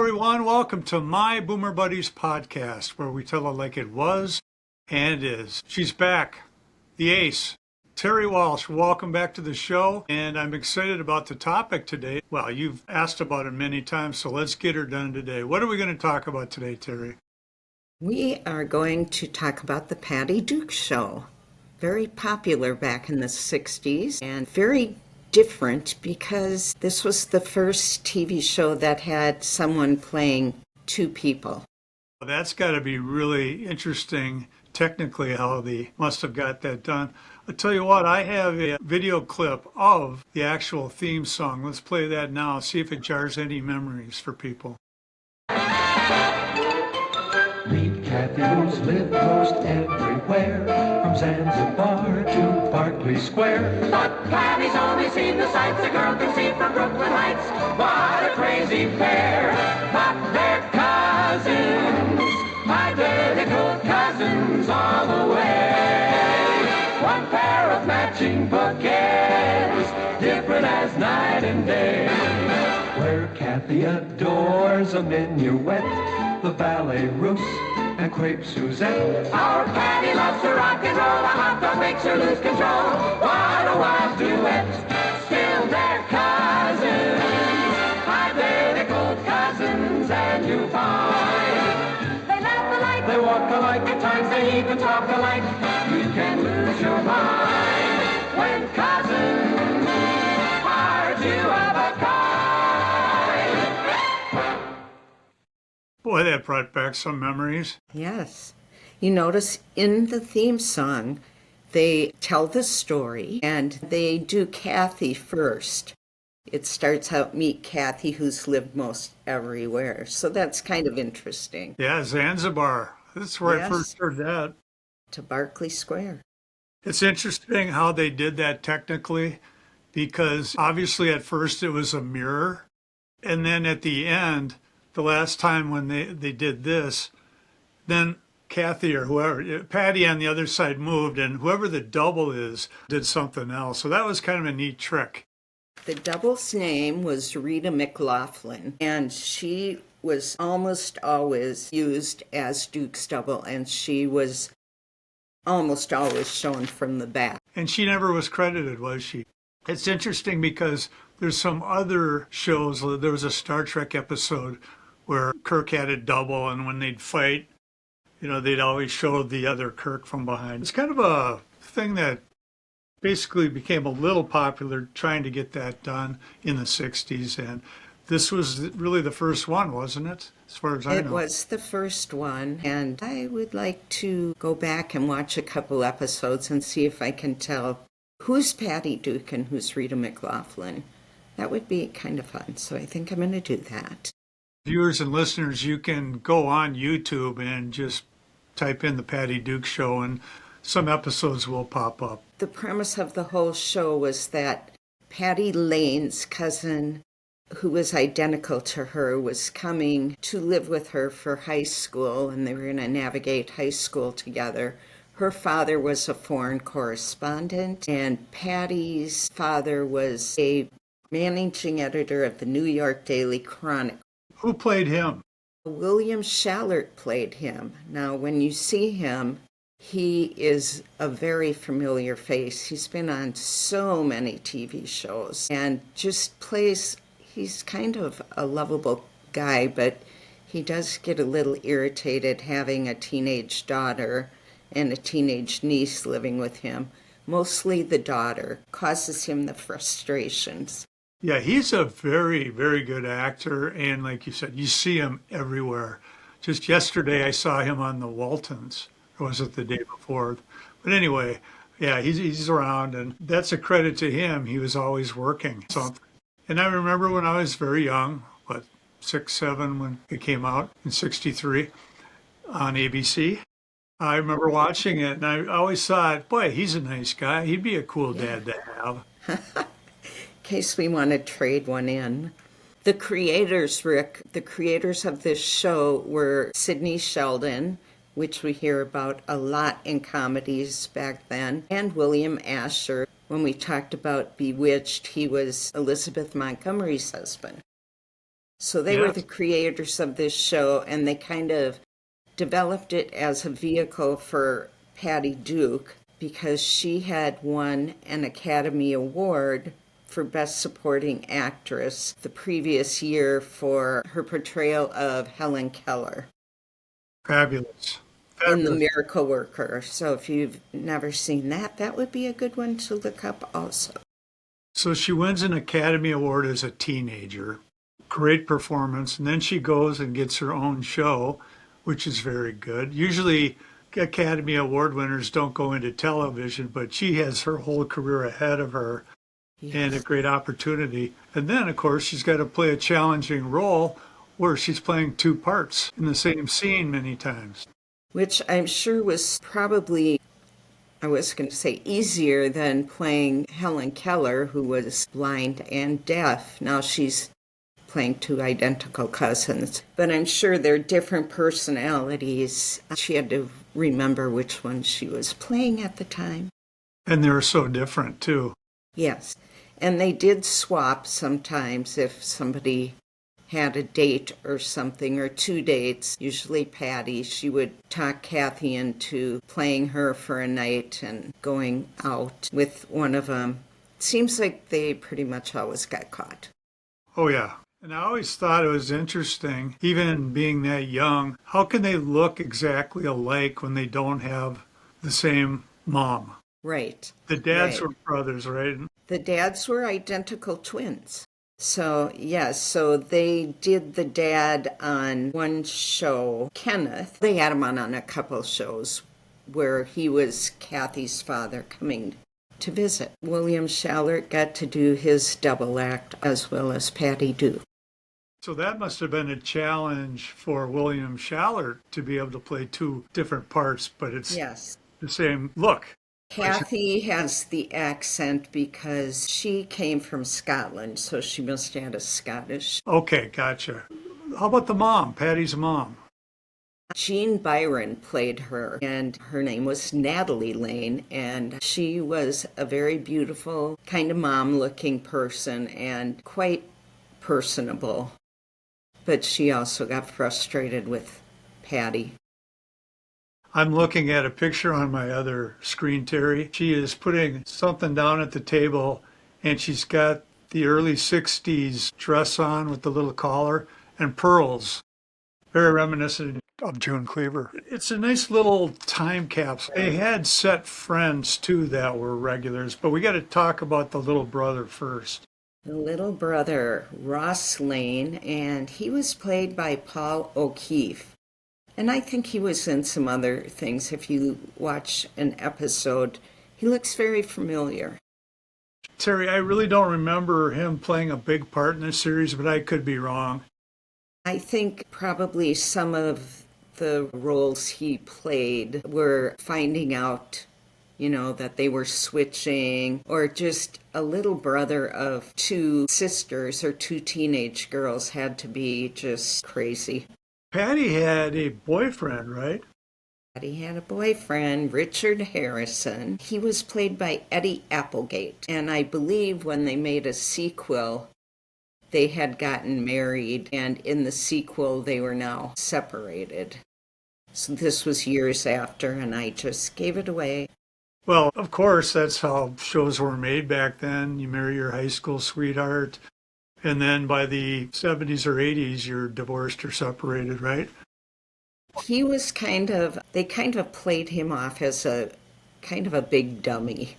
everyone. Welcome to my Boomer Buddies podcast, where we tell it like it was and is. She's back, the ace, Tere Walsh. Welcome back to the show, and I'm excited about the topic today. Well, you've asked about it many times, so let's get her done today. What are we going to talk about today, Tere? We are going to talk about the Patty Duke Show. Very popular back in the 60s and very different because this was the first TV show that had someone playing two people. That's got to be really interesting technically how they must have got that done. I'll tell you what, I have a video clip of the actual theme song. Let's play that now, see if it jars any memories for people. Meet Kathy, who's lived most everywhere, from Zanzibar to Berkeley Square. But Patty's only seen the sights a girl can see from Brooklyn Heights. What a crazy pair, but they're cousins, identical cousins all the way. One pair of matching bouquets, different as night and day. Where Kathy adores a minuet, the ballet russe, and crepe Suzette. Our Patty loves to rock and roll, a hot dog makes her lose control. What a wild duet, still they're cousins, identical cousins, and you find they laugh alike, they walk alike, at times they even talk alike. You can lose your mind when cousins are two of a kind. Boy, that brought back some memories. Yes. You notice in the theme song, they tell the story and they do Kathy first. It starts out, meet Kathy, who's lived most everywhere. So that's kind of interesting. Yeah, Zanzibar. That's where I Yes. first heard that. To Berkeley Square. It's interesting how they did that technically, because obviously at first it was a mirror, and then at the end, the last time when they did this, then Kathy or whoever, Patty on the other side moved, and whoever the double is did something else. So that was kind of a neat trick. The double's name was Rita McLaughlin, and she was almost always used as Duke's double, and she was almost always shown from the back. And she never was credited, was she? It's interesting because there's some other shows. There was a Star Trek episode where Kirk had a double, and when they'd fight, they'd always show the other Kirk from behind. It's kind of a thing that basically became a little popular, trying to get that done in the 60s. And this was really the first one, wasn't it? As far as I know. It was the first one, and I would like to go back and watch a couple episodes and see if I can tell who's Patty Duke and who's Rita McLaughlin. That would be kind of fun, so I think I'm going to do that. Viewers and listeners, you can go on YouTube and just type in the Patty Duke Show, and some episodes will pop up. The premise of the whole show was that Patty Lane's cousin, who was identical to her, was coming to live with her for high school, and they were going to navigate high school together. Her father was a foreign correspondent, and Patty's father was a managing editor of the New York Daily Chronicle. Who played him? William Shallert played him. Now, when you see him, he is a very familiar face. He's been on so many TV shows and just plays, he's kind of a lovable guy, but he does get a little irritated having a teenage daughter and a teenage niece living with him. Mostly the daughter causes him the frustrations. Yeah, he's a very, very good actor, and like you said, you see him everywhere. Just yesterday, I saw him on the Waltons, or was it the day before? But anyway, yeah, he's around, and that's a credit to him. He was always working something. And I remember when I was very young, 6, 7, when it came out in 63 on ABC. I remember watching it, and I always thought, boy, he's a nice guy. He'd be a cool dad to have. In case we want to trade one in. The creators, Rick, the creators of this show were Sidney Sheldon, which we hear about a lot in comedies back then, and William Asher. When we talked about Bewitched, he was Elizabeth Montgomery's husband. So they were Yes. the creators of this show, and they kind of developed it as a vehicle for Patty Duke because she had won an Academy Award for Best Supporting Actress the previous year for her portrayal of Helen Keller Fabulous. in The Fabulous. Miracle Worker. So if you've never seen that, that would be a good one to look up also. So she wins an Academy Award as a teenager. Great performance. And then she goes and gets her own show, which is very good. Usually Academy Award winners don't go into television, but she has her whole career ahead of her and a great opportunity. And then, of course, she's got to play a challenging role where she's playing two parts in the same scene many times. Which I'm sure was probably, I was going to say, easier than playing Helen Keller, who was blind and deaf. Now she's playing two identical cousins. But I'm sure they're different personalities. She had to remember which one she was playing at the time. And they're so different, too. Yes. And they did swap sometimes if somebody had a date or something, or two dates. Usually Patty, she would talk Kathy into playing her for a night and going out with one of them. Seems like they pretty much always got caught. Oh, yeah. And I always thought it was interesting, even being that young, how can they look exactly alike when they don't have the same mom? Right. The dads Right. were brothers, right? The dads were identical twins. So, yes, so they did the dad on one show, Kenneth. They had him on a couple shows where he was Kathy's father coming to visit. William Shallert got to do his double act as well as Patty Duke. So that must have been a challenge for William Shallert to be able to play two different parts, but it's Yes. the same look. Kathy has the accent because she came from Scotland, so she must have had a Scottish. Okay, gotcha. How about the mom, Patty's mom? Jean Byron played her, and her name was Natalie Lane, and she was a very beautiful, kind of mom-looking person and quite personable. But she also got frustrated with Patty. I'm looking at a picture on my other screen, Terry. She is putting something down at the table, and she's got the early 60s dress on with the little collar and pearls. Very reminiscent of June Cleaver. It's a nice little time capsule. They had set friends, too, that were regulars, but we got to talk about the little brother first. The little brother, Ross Lane, and he was played by Paul O'Keefe. And I think he was in some other things. If you watch an episode, he looks very familiar. Terry, I really don't remember him playing a big part in this series, but I could be wrong. I think probably some of the roles he played were finding out, that they were switching, or just a little brother of two sisters or two teenage girls had to be just crazy. Patty had a boyfriend, right? He had a boyfriend, Richard Harrison. He was played by Eddie Applegate. And I believe when they made a sequel, they had gotten married, and in the sequel, they were now separated. So this was years after, and I just gave it away. Well, of course, that's how shows were made back then. You marry your high school sweetheart, and then by the 70s or 80s, you're divorced or separated, right? He was they kind of played him off as a kind of a big dummy.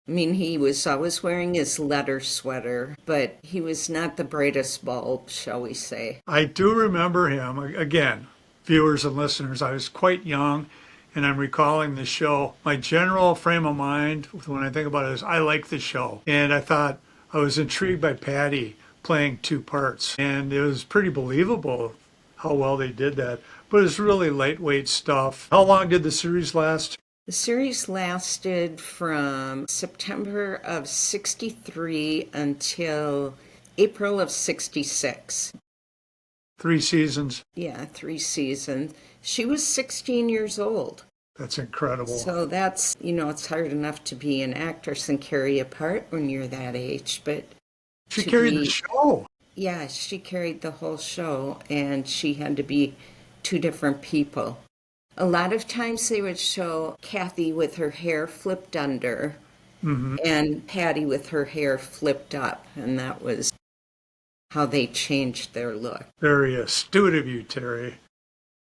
I mean, he was always wearing his leather sweater, but he was not the brightest bulb, shall we say. I do remember him. Again, viewers and listeners, I was quite young, and I'm recalling the show. My general frame of mind when I think about it is I like the show. And I thought I was intrigued by Patty playing two parts. And it was pretty believable how well they did that. But it's really lightweight stuff. How long did the series last? The series lasted from September of 63 until April of 66. 3 seasons. Yeah, 3 seasons. She was 16 years old. That's incredible. So that's, it's hard enough to be an actress and carry a part when you're that age, but She to carried be- the show. Yeah, she carried the whole show, and she had to be two different people. A lot of times they would show Kathy with her hair flipped under Hmm. and Patty with her hair flipped up, and that was how they changed their look. Very astute of you, Terry.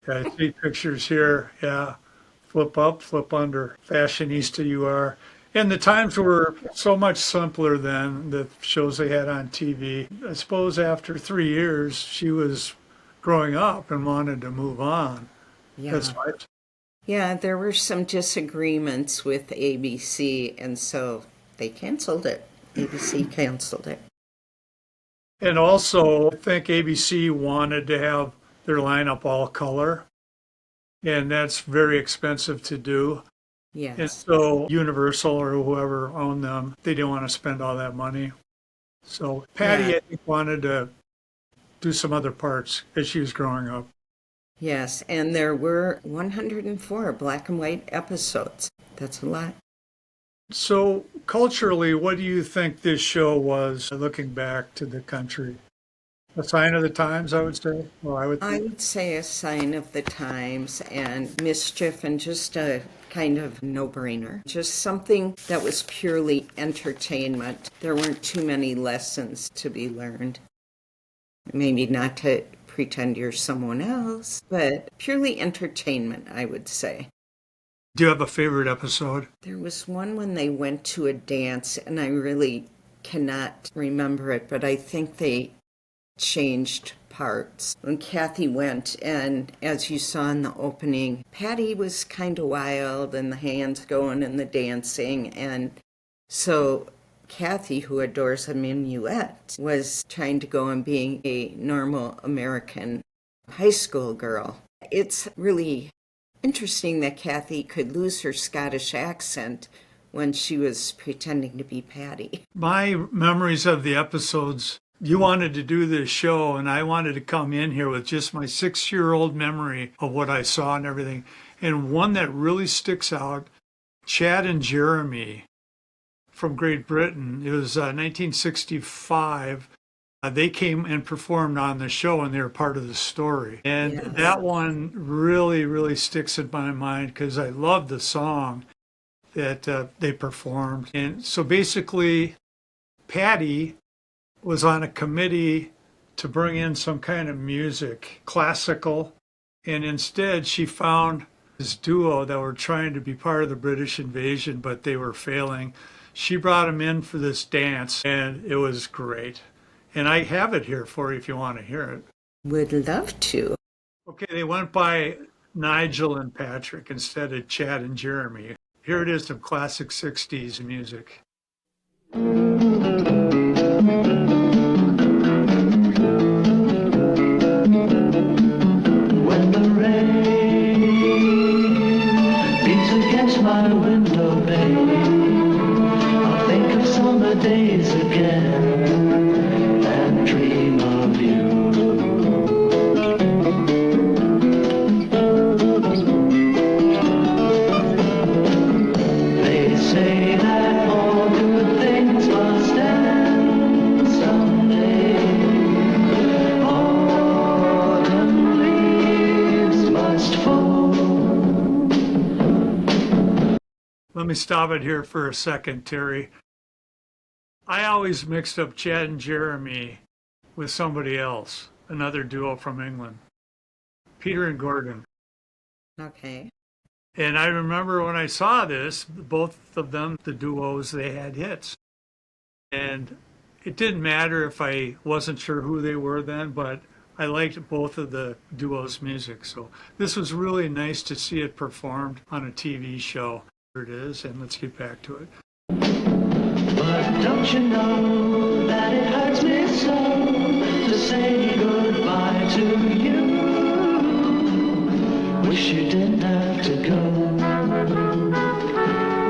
I see pictures here. Yeah. Flip up, flip under. Fashionista you are. And the times were so much simpler than the shows they had on TV. I suppose after 3 years, she was growing up and wanted to move on. Yeah. That's right. Yeah, there were some disagreements with ABC, and so they canceled it. ABC canceled it. And also, I think ABC wanted to have their lineup all color, and that's very expensive to do. And Yes. so Universal or whoever owned them, they didn't want to spend all that money. So Patty, Yeah. I think, wanted to do some other parts as she was growing up. Yes, and there were 104 black and white episodes. That's a lot. So culturally, what do you think this show was looking back to the country? A sign of the times, I would say. Well, I would I think. would say a sign of the times and mischief and just a kind of no-brainer. Just something that was purely entertainment. There weren't too many lessons to be learned. Maybe not to pretend you're someone else, but purely entertainment, I would say. Do you have a favorite episode? There was one when they went to a dance, and I really cannot remember it, but I think they changed parts. When Kathy went, and as you saw in the opening, Patty was kind of wild, and the hands going and the dancing, and so Kathy, who adores a minuet, was trying to go and being a normal American high school girl. It's really interesting that Kathy could lose her Scottish accent when she was pretending to be Patty. My memories of the episodes, you wanted to do this show, and I wanted to come in here with just my 6-year-old memory of what I saw and everything. And one that really sticks out, Chad and Jeremy from Great Britain. It was 1965. They came and performed on the show, and they were part of the story. And Yes. that one really, really sticks in my mind because I love the song that they performed. And so basically, Patty was on a committee to bring in some kind of music, classical, and instead she found this duo that were trying to be part of the British invasion, but they were failing. She brought them in for this dance, and it was great. And I have it here for you if you want to hear it. Would love to. Okay, they went by Nigel and Patrick instead of Chad and Jeremy. Here it is, some classic 60s music. When the rain beats against my window pane, I'll think of summer days again and dream of you. They say that all good things must end someday. Autumn leaves must fall. Let me stop it here for a second, Terry. I always mixed up Chad and Jeremy with somebody else, another duo from England, Peter and Gordon. Okay. And I remember when I saw this, both of them, the duos, they had hits. And it didn't matter if I wasn't sure who they were then, but I liked both of the duos' music. So this was really nice to see it performed on a TV show. Here it is, and let's get back to it. But don't you know that it hurts me so to say goodbye to you? Wish you didn't have to go.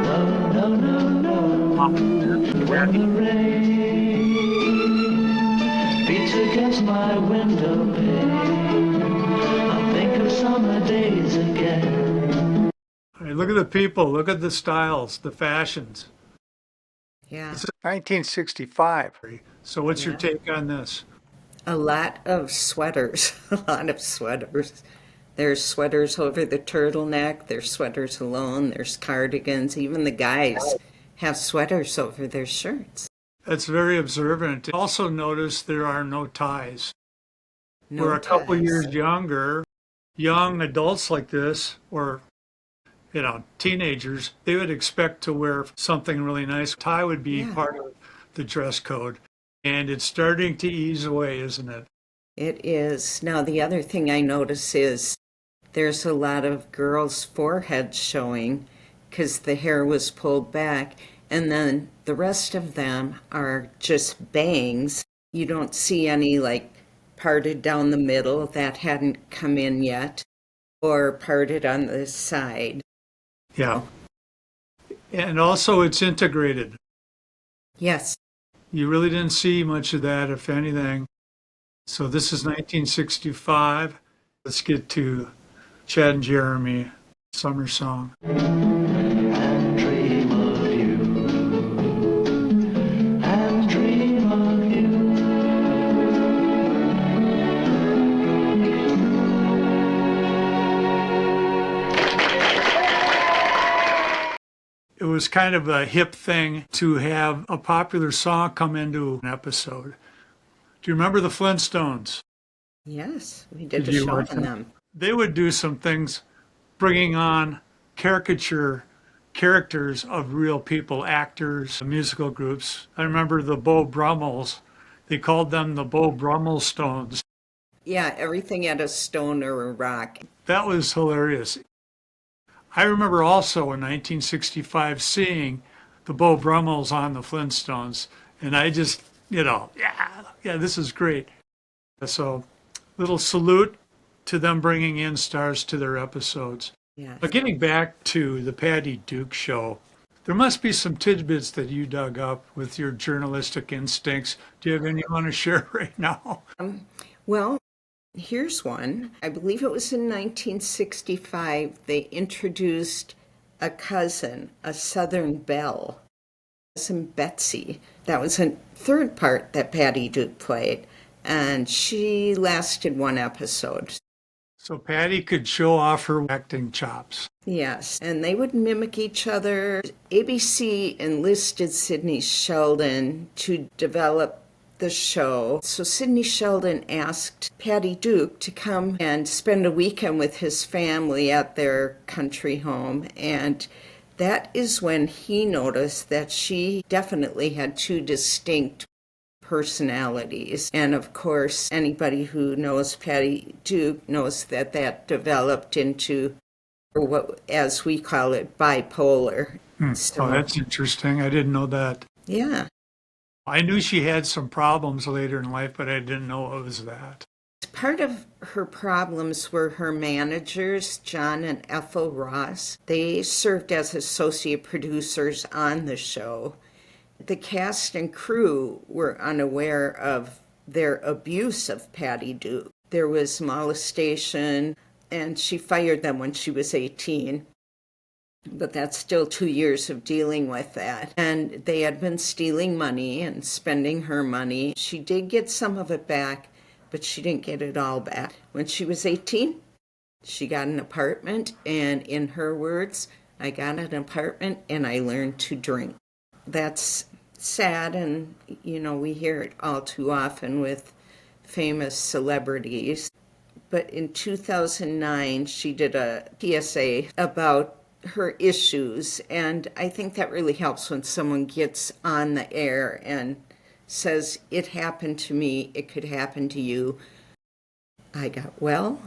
No, no, no, no. When the rain beats against my window pane, I'll think of summer days again. All right, look at the people, look at the styles, the fashions. Yeah. This is 1965. So what's your Yeah. take on this? A lot of sweaters, a lot of sweaters. There's sweaters over the turtleneck, there's sweaters alone, there's cardigans. Even the guys have sweaters over their shirts. That's very observant. Also notice there are no ties. No We're a couple ties. years younger, young adults like this, or teenagers, they would expect to wear something really nice. Tie would be Yeah. part of the dress code. And it's starting to ease away, isn't it? It is. Now, the other thing I notice is there's a lot of girls' foreheads showing because the hair was pulled back, and then the rest of them are just bangs. You don't see any like parted down the middle that hadn't come in yet, or parted on the side. Yeah. And also it's integrated. Yes. You really didn't see much of that, if anything. So this is 1965. Let's get to Chad and Jeremy, Summer Song. And dream of you. And dream of you. It was kind of a hip thing to have a popular song come into an episode. Do you remember the Flintstones? Yes, we did Did a you show watch on them. They would do some things bringing on caricature characters of real people, actors, musical groups. I remember the Beau Brummels. They called them the Beau Brummel Stones. Yeah, everything had a stone or a rock. That was hilarious. I remember also in 1965 seeing the Beau Brummels on the Flintstones, and I just, yeah, this is great. So, little salute to them bringing in stars to their episodes. Yeah. But getting back to the Patty Duke show, there must be some tidbits that you dug up with your journalistic instincts. Do you have any you want to share right now? Well, here's one. I believe it was in 1965. They introduced a cousin, a Southern belle, cousin Betsy. That was a third part that Patty Duke played, and she lasted one episode. So Patty could show off her acting chops. Yes, and they would mimic each other. ABC enlisted Sidney Sheldon to develop the show. So Sidney Sheldon asked Patty Duke to come and spend a weekend with his family at their country home, and that is when he noticed that she definitely had two distinct personalities. And of course, anybody who knows Patty Duke knows that that developed into what, as we call it, bipolar. Oh, that's interesting. I didn't know that. Yeah. I knew she had some problems later in life, but I didn't know it was that. Part of her problems were her managers, John and Ethel Ross. They served as associate producers on the show. The cast and crew were unaware of their abuse of Patty Duke. There was molestation, and she fired them when she was 18. But that's still 2 years of dealing with that. And they had been stealing money and spending her money. She did get some of it back, but she didn't get it all back. When she was 18, she got an apartment, and in her words, I got an apartment and I learned to drink. That's sad, and we hear it all too often with famous celebrities. But in 2009, she did a PSA about her issues, and I think that really helps when someone gets on the air and says, it happened to me, it could happen to you. I got well,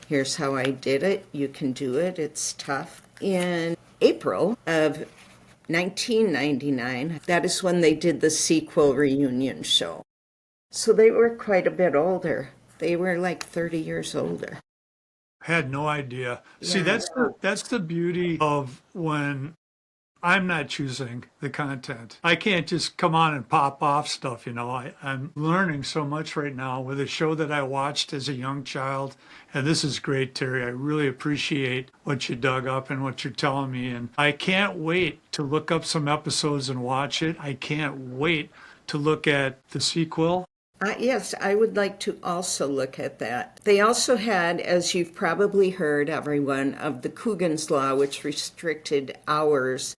here's how I did it, you can do it, it's tough. In April of 1999, that is when they did the sequel reunion show. So they were quite a bit older. They were like 30 years older. Had no idea. See, Yeah. that's the beauty of when I'm not choosing the content. I can't just come on and pop off stuff, I'm learning so much right now with a show that I watched as a young child. And this is great, Terry. I really appreciate what you dug up and what you're telling me. And I can't wait to look up some episodes and watch it. I can't wait to look at the sequel. Yes, I would like to also look at that. They also had, as you've probably heard, everyone, of the Coogan's Law, which restricted hours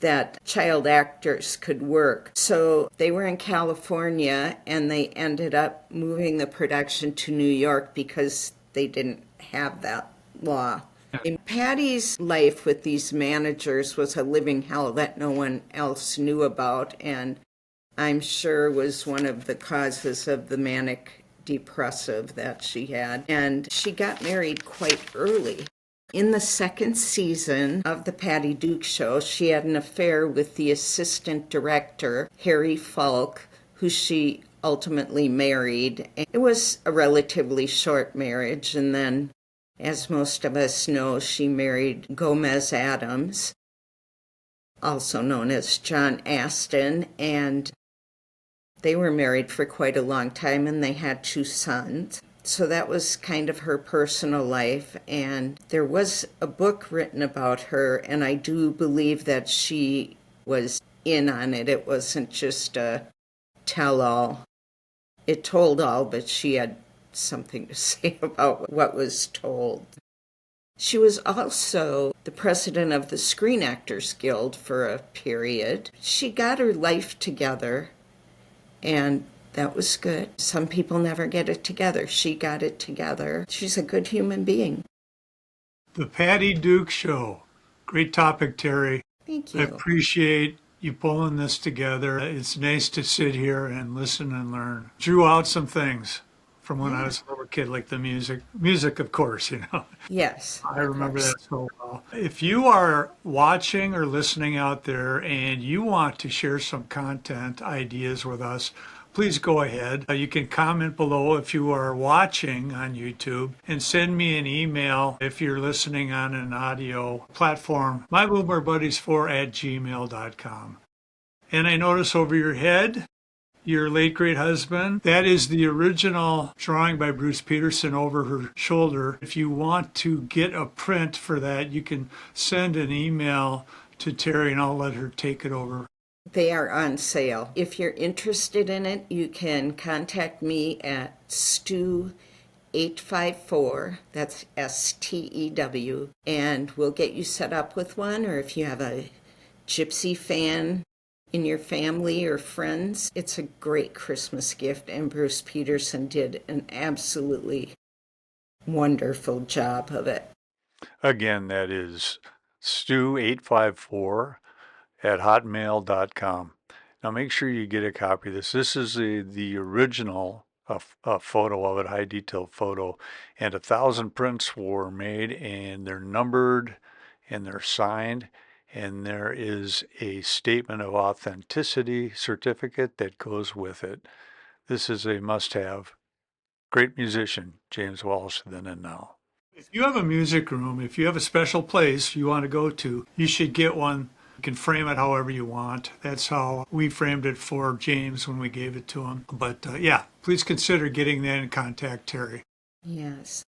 that child actors could work. So they were in California and they ended up moving the production to New York because they didn't have that law. And Patty's life with these managers was a living hell that no one else knew about, and I'm sure was one of the causes of the manic depressive that she had. And she got married quite early. In the second season of the Patty Duke Show, she had an affair with the assistant director, Harry Falk, who she ultimately married. It was a relatively short marriage, and then, as most of us know, she married Gomez Adams, also known as John Aston, and they were married for quite a long time, and they had 2 sons. So that was kind of her personal life, and there was a book written about her, and I do believe that she was in on it. It wasn't just a tell-all. It told all, but she had something to say about what was told. She was also the president of the Screen Actors Guild for a period. She got her life together, and that was good. Some people never get it together. She got it together. She's a good human being. The Patty Duke Show. Great topic, Terry. Thank I you. appreciate you pulling this together. It's nice to sit here and listen and learn. Drew out some things from when I was a little kid, like the music. Music, of course, you know. Yes. I remember that so well. If you are watching or listening out there and you want to share some content ideas with us, please go ahead. You can comment below if you are watching on YouTube, and send me an email if you're listening on an audio platform, myboomerbuddies4@gmail.com. And I notice over your head, your late great husband, that is the original drawing by Bruce Peterson over her shoulder. If you want to get a print for that, you can send an email to Terry and I'll let her take it over. They are on sale. If you're interested in it, you can contact me at Stew854, that's STEW, and we'll get you set up with one. Or if you have a Gypsy fan in your family or friends, it's a great Christmas gift, and Bruce Peterson did an absolutely wonderful job of it. Again, that is Stew854 at hotmail.com. Now make sure you get a copy of this. This is the original photo of it, high detail photo, and 1,000 prints were made, and they're numbered and they're signed, and there is a statement of authenticity certificate that goes with it. This is a must-have. Great musician, James Walsh, then and now. If you have a music room, if you have a special place you want to go to, you should get one. You can frame it however you want. That's how we framed it for James when we gave it to him. But yeah, please consider getting that and contact Terry. Yes.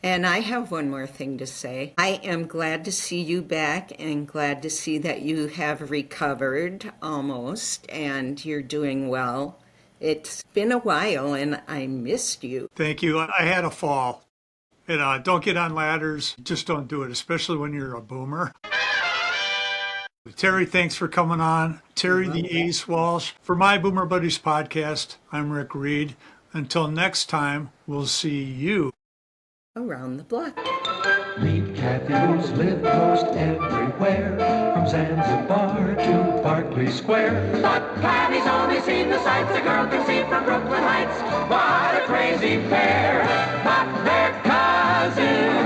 And I have one more thing to say. I am glad to see you back and glad to see that you have recovered almost and you're doing well. It's been a while and I missed you. Thank you. I had a fall. And don't get on ladders. Just don't do it, especially when you're a boomer. Terry, thanks for coming on. Terry the Ace Walsh. For my Boomer Buddies podcast, I'm Rick Reed. Until next time, we'll see you around the block. Meet Kathy who's lived most everywhere, from Zanzibar to Berkeley Square. But Patty's only seen the sights a girl can see from Brooklyn Heights. What a crazy pair, but they're cousins.